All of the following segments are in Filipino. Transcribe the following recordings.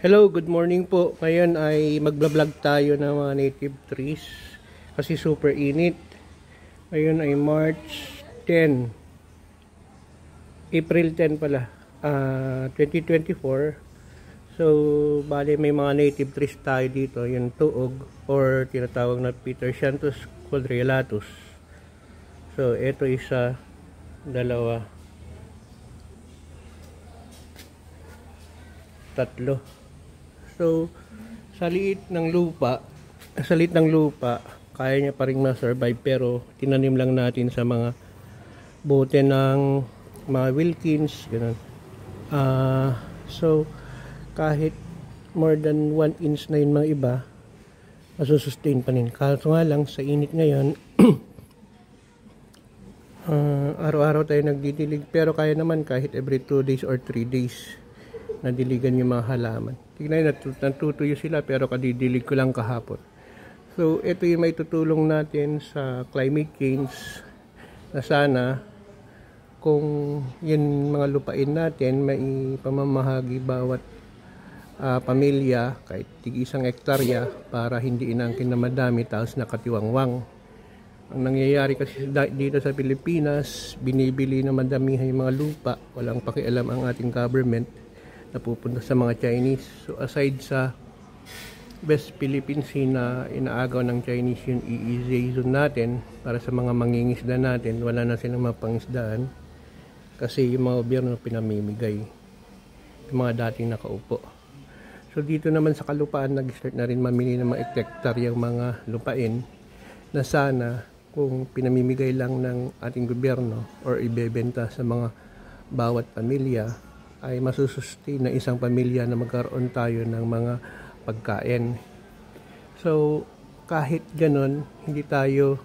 Hello, good morning po. Ngayon ay magbablog tayo ng mga native trees kasi super init. Ngayon ay March 10. April 10 pala. 2024. So, bali may mga native trees tayo dito. Yung tuog or tinatawag na Pteranthus quadrilatus. So, ito isa, dalawa, tatlo. So, sa liit ng lupa, kaya niya pa rin ma-survive pero tinanim lang natin sa mga bote ng mga Wilkins, ganun. So, kahit more than 1 inch na yung mga iba, masusustain pa rin. Kaso nga lang, sa init ngayon, araw-araw tayo nagdidilig pero kaya naman kahit every 2 days or 3 days nadiligan yung mga halaman. Tignan, natutuyo sila pero kadidilig ko lang kahapon. So, ito yung may tutulong natin sa climate change na sana kung yun mga lupain natin may pamamahagi bawat pamilya kahit tig-1 hektarya para hindi inangkin na madami tapos nakatiwangwang. Ang nangyayari kasi dito sa Pilipinas, binibili na madamihan yung mga lupa, walang pakialam ang ating government, napupunta sa mga Chinese. So aside sa West Philippine Sea na inaagaw ng Chinese yung EEZ zone natin para sa mga mangingisda natin, wala na silang mapangisdaan kasi yung mga gobyerno pinamimigay yung mga dating nakaupo. So dito naman sa kalupaan nag-start na rin mamili ng mga hektar yung mga lupain na sana kung pinamimigay lang ng ating gobyerno or ibebenta sa mga bawat pamilya ay masusustain na isang pamilya na magkaroon tayo ng mga pagkain. So, kahit ganon, hindi tayo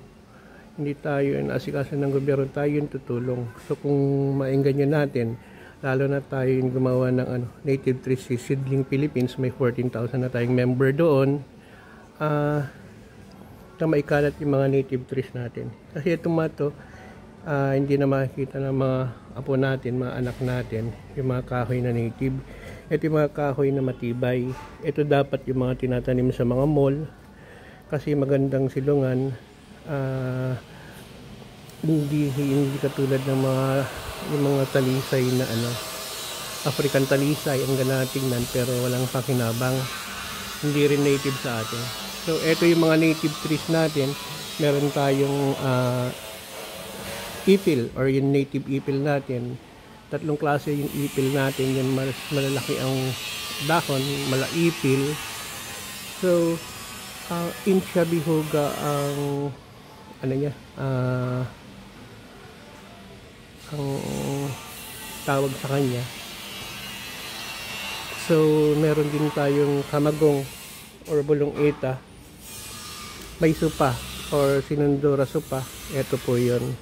inaasikaso ng gobyerno, tayo yung tutulong. So, kung maengganyo natin, lalo na tayo yung gumawa ng Native Trees Seedling Philippines, may 14,000 na tayong member doon, na maikalat yung mga native trees natin. Kasi itong mato, hindi na makikita ng mga apo natin, mga anak natin, yung mga kahoy na native. Ito yung mga kahoy na matibay. Ito dapat yung mga tinatanim sa mga mall kasi magandang silungan. Hindi katulad ng mga talisay na African talisay ang ganatingnan pero walang pakinabang. Hindi rin native sa atin. So ito yung mga native trees natin. Meron tayong ipil or yung native ipil natin. 3 klase yung ipil natin. Yung mas malalaki ang dahon, malaipil. So, insya bihuga ang ang tawag sa kanya. So, meron din tayong kamagong or bulong eta. May supa or sinundura supa. Ito po yun.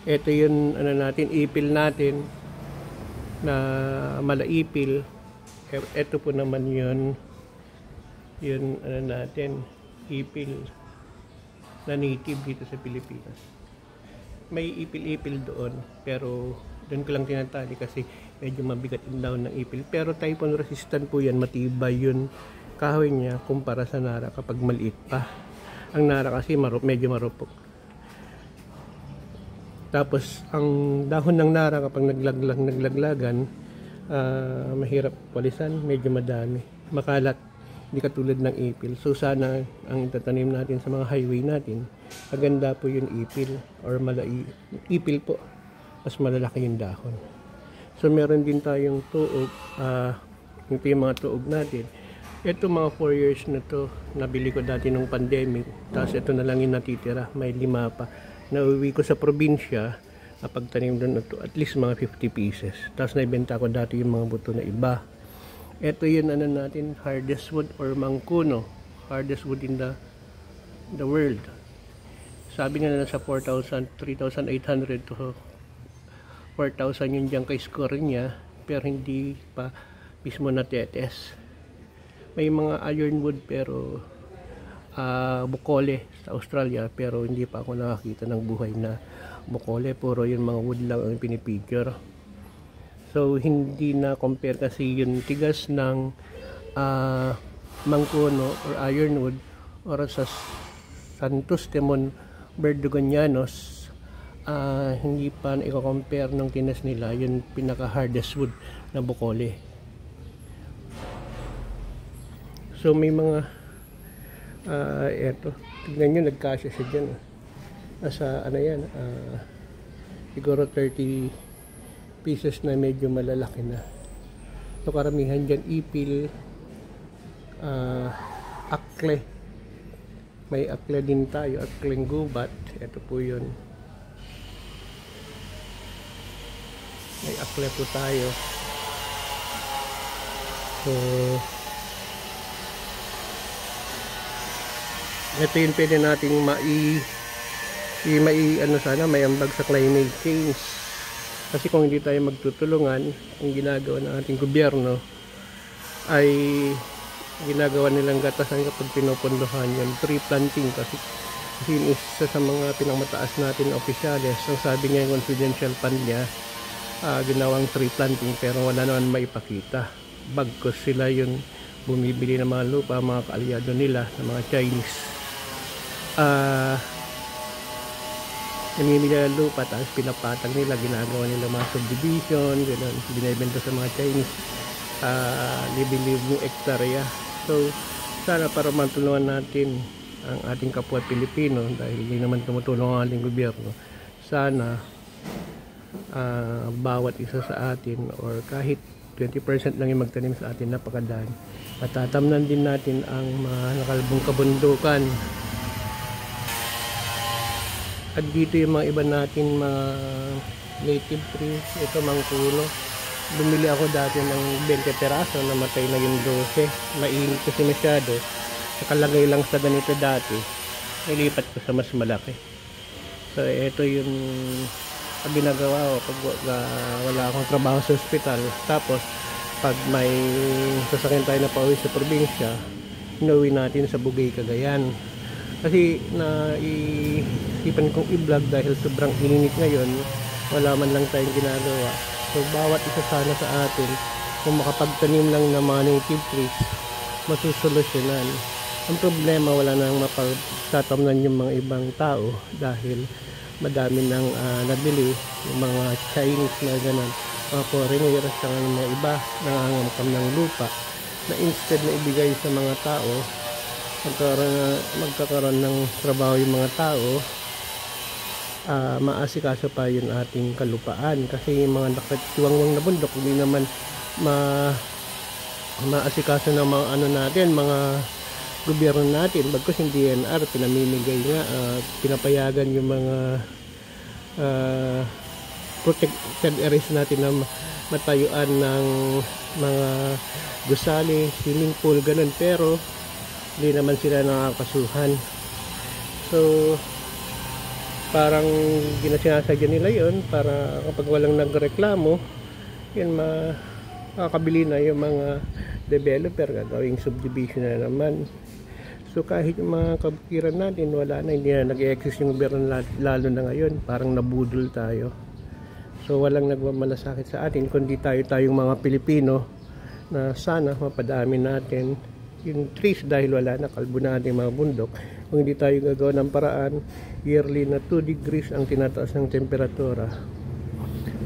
Ito yun natin, ipil natin na malaipil. Ito po naman yun natin, ipil na native dito sa Pilipinas. May ipil-ipil doon pero doon ko lang tinatali kasi medyo mabigat yung daon ng ipil. Pero typhoon resistant po yan, matibay yun kahoy niya kumpara sa nara kapag maliit pa. Ang nara kasi medyo marupok. Tapos ang dahon ng nara kapag naglaglagan, mahirap walisan, medyo madami, makalat, hindi katulad ng ipil. So sana ang itatanim natin sa mga highway natin, maganda po yung ipil or ipil po, mas malalaki yung dahon. So meron din tayong tuog, ito yung mga tuog natin. Ito mga 4 years na to, nabili ko dati nung pandemic, tapos ito na lang yung natitira, may 5 pa. Nauwi ko sa probinsya, napagtanim doon ito, at least mga 50 pieces. Tapos naibenta ko dati yung mga buto na iba. Ito yun natin, hardest wood or mangkuno, hardest wood in the world. Sabi nga na sa 3,800 to 4,000 yun dyan kay score niya, pero hindi pa mismo natetes. May mga ironwood pero bukole sa Australia pero hindi pa ako nakakita ng buhay na bukole, puro yung mga wood lang ang pinipicture. So hindi na compare kasi yung tigas ng mangkuno or ironwood or sa Santos Timon Verdugonianos, hindi pa i-compare nung tinas nila yung pinaka hardest wood na bukole. So may mga eto, tignan nyo, nagkasya siya dyan. Nasa ano yan, siguro 30 pieces na medyo malalaki na. So karamihan dyan ipil, akle, may akle din tayo, akleng gubat. Ito po yun, may akle po tayo. So ito yung pwede nating may ambag sa climate change. Kasi kung hindi tayo magtutulungan, ang ginagawa ng ating gobyerno ay ginagawa nilang gatasan kapag pinupunduhan yung tree planting. Kasi yun isa sa mga pinamataas natin na opisyales. Ang sabi niya yung confidential fund niya, ginawang tree planting, pero wala naman maipakita. Bagkos sila yun bumibili ng mga lupa, mga kaalyado nila, ng mga Chinese. Namimili ng lupa, tapos pinapatag nila, ginagawa nila mga subdivision, gano'n, binibenta sa mga Chinese, libi-libong hektarya. So sana para matulungan natin ang ating kapwa Pilipino, dahil hindi naman tumutulong ang ating gobyerno, sana bawat isa sa atin or kahit 20% lang yung magtanim sa atin, napakadami. Matatamnan din natin ang mga nakalbong kabundukan. At dito yung mga iba natin mga native trees. Ito mangkuno, bumili ako dati ng 20 peraso, namatay na yung 12. Mainit kasi masyado, nakalagay lang sa ganito dati, nilipat ko sa mas malaki. So ito yung ginagawa ko pag wala akong trabaho sa ospital. Tapos pag may sasakyan tayo na pauwi sa probinsya, inuwi natin sa Bugay, Cagayan. Kasi naisipan kong i-vlog dahil sobrang init ngayon, wala man lang tayong ginagawa. So bawat isa sana sa atin, kung makapagtanim lang ng mga native trees, masusolusyonan. Ang problema, wala nang mapagtatamnan yung mga ibang tao dahil madami nang nabili yung mga Chinese na gano'n, mga foreigner, sa mga iba nangangamkam ng lupa, na instead na ibigay sa mga tao, magkakaroon ng trabaho yung mga tao, maasikaso pa yung ating kalupaan. Kasi yung mga nakatiwangwang na bundok, hindi naman maasikaso ng mga natin, mga gobyerno natin. Bagkus hindi NR, pinamimigay nga, pinapayagan yung mga protected areas natin na matayuan ng mga gusali, swimming pool, ganun, pero hindi naman sila nakakasuhan. So parang sinasadya nila yon para kapag walang nagreklamo, yun makakabili na yung mga developer, gagawing subdivision na naman. So kahit yung mga kabukiran natin, wala na, hindi na nag-exist yung gobyerno, lalo na ngayon, parang nabudol tayo. So walang nagmamalasakit sa atin, kundi tayong mga Pilipino, na sana mapadami natin yung trees dahil wala na, kalbo na ating mga bundok. Kung hindi tayo gagawa ng paraan, yearly na 2 degrees ang tinataas ng temperatura.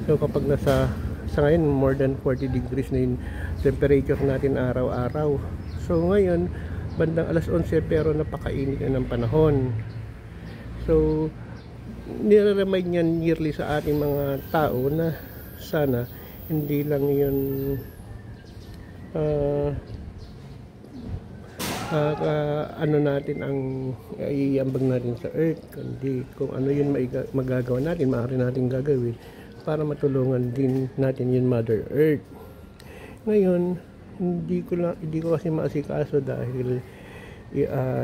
So kapag sa ngayon, more than 40 degrees na yung temperature natin araw-araw. So ngayon, bandang alas 11, pero napakainit na ng panahon. So nire-remind yan yearly sa ating mga tao na sana hindi lang yun natin ang iambag natin sa earth, kundi kung ano yun magagawa natin, maaari natin gagawin para matulungan din natin yung Mother Earth. Ngayon, hindi ko kasi maasikaso dahil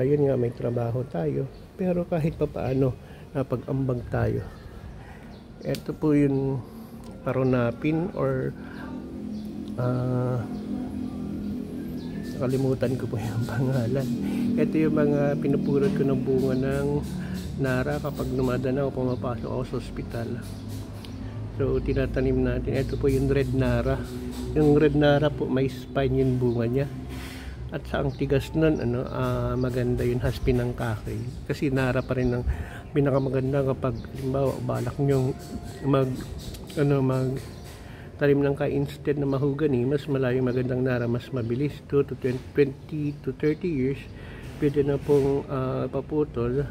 yun nga, may trabaho tayo, pero kahit papaano napag-ambag tayo. Ito po yung paronapin or nakalimutan ko po yung pangalan. Ito yung mga pinupulot ko ng bunga ng nara kapag dumadaan ako, pumapasok ako sa ospital. So tinatanim natin. Ito po yung red nara. Yung red nara po, may spine yung bunga niya. At sa ang tigas nun, maganda yung haspi ng kahoy. Kasi nara pa rin ng pinakamaganda kapag halimbawa balak nyo mag talim ng kahoy instead na mahogany, mas malayo magandang nara, mas mabilis 2 to 20 to 30 years pwede na pong paputol.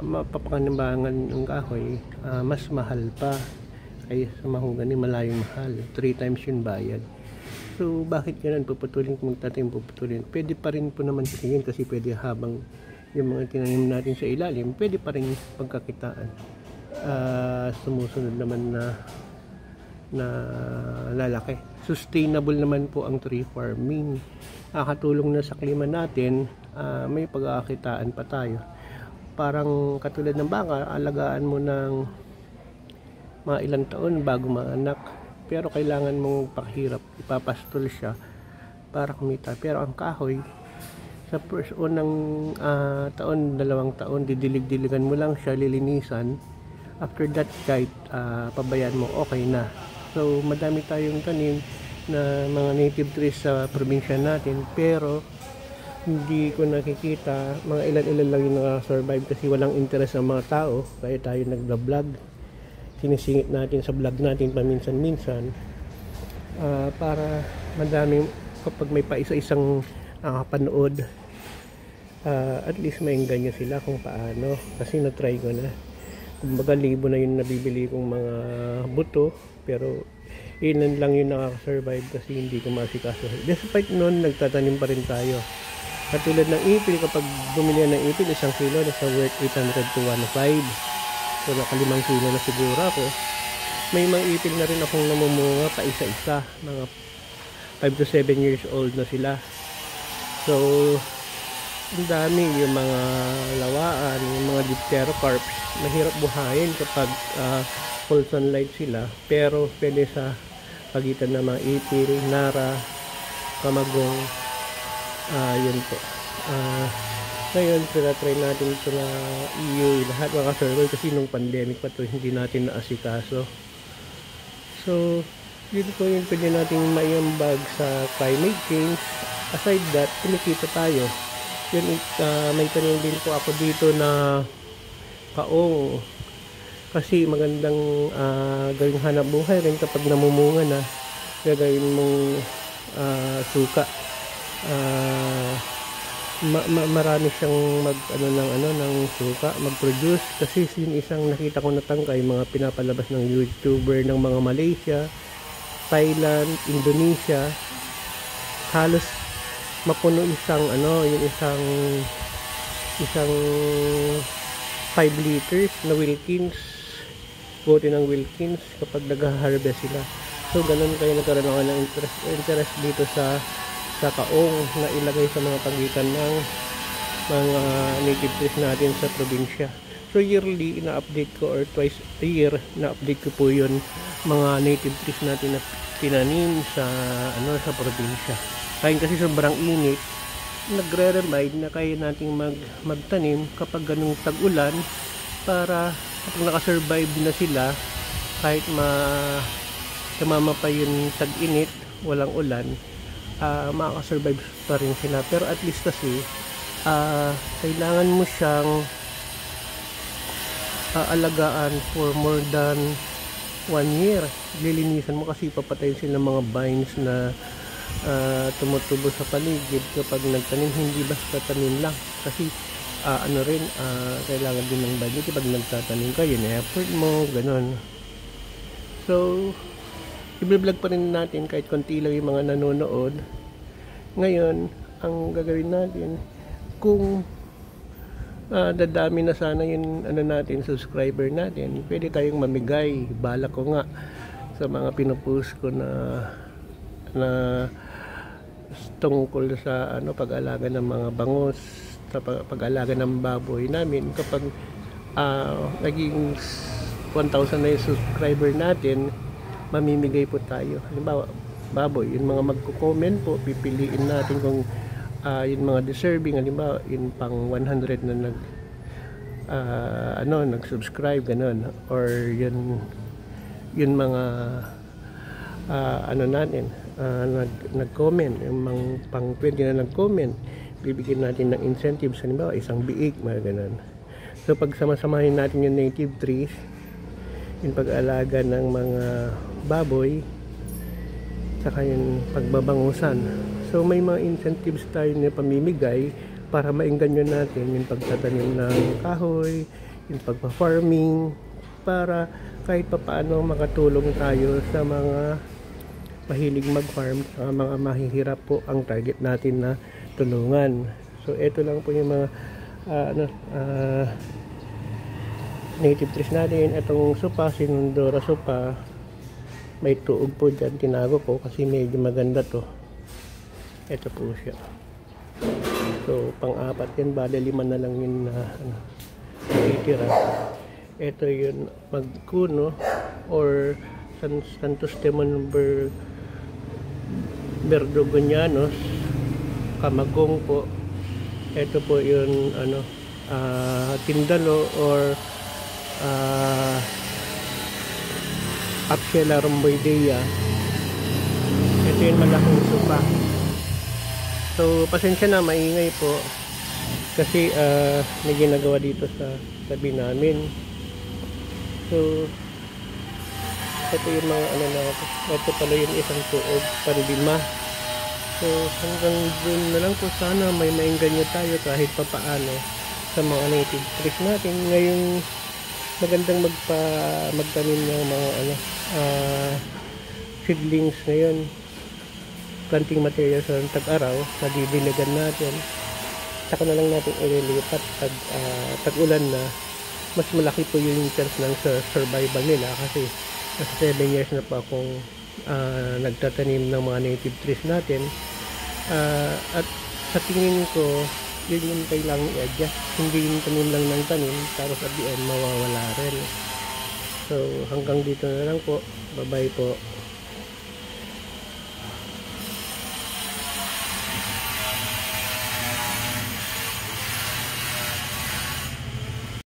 Mapapakanimbangan ng kahoy, mas mahal pa kaya sa mahogany, malayong mahal, 3 times yung bayad. So bakit ganun? Puputulin kung magtatanim, puputulin. Pwede pa rin po naman kasi yun, kasi pwede habang yung mga tinanim natin sa ilalim, pwede pa rin pagkakitaan. Sumusunod naman na lalaki. Sustainable naman po ang tree farming. Nakakatulong na sa klima natin, may pagkakakitaan pa tayo. Parang katulad ng baka, alagaan mo ng mga ilang taon bago maanak. Pero kailangan mong pakihirap, ipapastol siya para kumita. Pero ang kahoy, sa first unang taon, 2 taon, didilig-diligan mo lang siya, lilinisan. After that, kahit pabayaan mo, okay na. So madami tayong tanim na mga native trees sa probinsya natin, pero hindi ko nakikita, mga ilan-ilan lang yung nakasurvive kasi walang interest ng mga tao. Kaya tayo nagda-vlog, sinisingit natin sa vlog natin paminsan-minsan, para madami, kapag may pa isa-isang nakapanood, at least mainggan nyo sila kung paano. Kasi na-try ko na, kumbaga libo na yung nabibili kong mga buto, pero ilan lang yung nakaka-survive kasi hindi ko masikaso. Despite nun, nagtatanim pa rin tayo. Katulad ng ipil, kapag bumili ng ipil, 1 kilo nasa worth 800 to 1.5. So naka 5 kilo na siguro ako. May mga ipil na rin akong namumunga pa isa-isa, mga 5 to 7 years old na sila. So ang dami, yung mga lawaan, yung mga dipterocarps, mahirap buhayin kapag full sunlight sila, pero pwede sa pagitan ng mga ipil, nara, kamagong, yun po. Ngayon, try natin ito na lahat makasurvive kasi nung pandemic pa to, hindi natin naasikaso. So, dito po yung pwede natin maiambag sa climate change. Aside that, kumikita tayo. Yun, may tanim din po ako dito na kaong. Kasi magandang gawing hanap buhay rin kapag namumunga na, gagawin mong suka. Marami siyang ng suka, mag-produce, kasi yung isang nakita ko na tangkay, mga pinapalabas ng YouTuber ng mga Malaysia, Thailand, Indonesia, halos mapuno isang isang 5 liters na Wilkins, bote ng Wilkins kapag nag-harvest sila. So ganun kayo nagkaroon ako ng interest dito sa kaong na ilagay sa mga pagitan ng mga native trees natin sa probinsya. So yearly ina-update ko, or twice a year na-update ko po yun, mga native trees natin na tinanim sa probinsya. Kaya kasi sobrang init, nagre-remind na kaya nating magtanim kapag ganung tag-ulan, para kapag nakasurvive na sila kahit tumama pa yung tag-init, walang ulan, makakasurvive pa rin sila. Pero at least kasi kailangan mo siyang alagaan for more than 1 year. Lilinisan mo kasi papatayin sila mga vines na tumutubo sa paligid kapag nagtanim. Hindi basta tanim lang, kasi kailangan din ng budget kapag nagtatanim ka, yun effort mo, ganun. So i-vlog pa rin natin kahit konti lang yung mga nanonood. Ngayon, ang gagawin natin, kung dadami na sana yung subscriber natin, pwede tayong mamigay. Balak ko nga sa mga pinupost ko na tungkol sa pag-alaga ng mga bangos, sa pag-alaga ng baboy namin. Kapag naging 1,000 na yung subscriber natin, mamimigay po tayo. Halimbawa, baboy, yung mga magko-comment po, pipiliin natin kung yung mga deserving, halimbawa, yung pang 100 na nag-subscribe, ganun. Or yung mga natin, nag-comment, yung pang 20 na nag-comment, bibigyan natin ng incentives, halimbawa isang biik, mga ganun. So pag sama-samahin natin yung native trees, yung pag-aalaga ng mga baboy, saka yung pagbabangusan, so may mga incentives tayo na pamimigay para maengganyo natin yung pagtatanim ng kahoy, yung pagpa-farming, para kahit papaano makatulong tayo sa mga mahilig mag-farm, sa mga mahihirap po ang target natin na tulungan. So ito lang po yung mga native trees natin. Itong supa, Sinundora supa, may tuog po dyan, tinago ko kasi medyo maganda to. Ito po siya. So pang-apat yan, bale 5 na lang yun na titira. Ito yun, magkuno or Santos Demon Verdogonianos, kamagong po. Ito po yun, tindalo or Apsela rhomboidea. Ito yung malaking supa. So pasensya na, maingay po kasi may ginagawa dito sa tabi namin. So ito yung mga ito pala yung isang tuog, panlima. So hanggang dun na lang po, sana may maengganyo tayo kahit papaano sa mga native trees natin. Ngayong magandang magtanim ng mga seedlings ngayon, planting materials sa tag-araw, nadidiligan natin, saka na lang natin ililipat pag tag-ulan na. Mas malaki po yung chance ng survival nila kasi nasa 7 years na po akong nagtatanim ng mga native trees natin, at sa tingin ko yun yung kailangang i-adjust, hindi yung tanim lang ng tanim tapos at the end mawawala rin. So hanggang dito na lang po, bye bye po.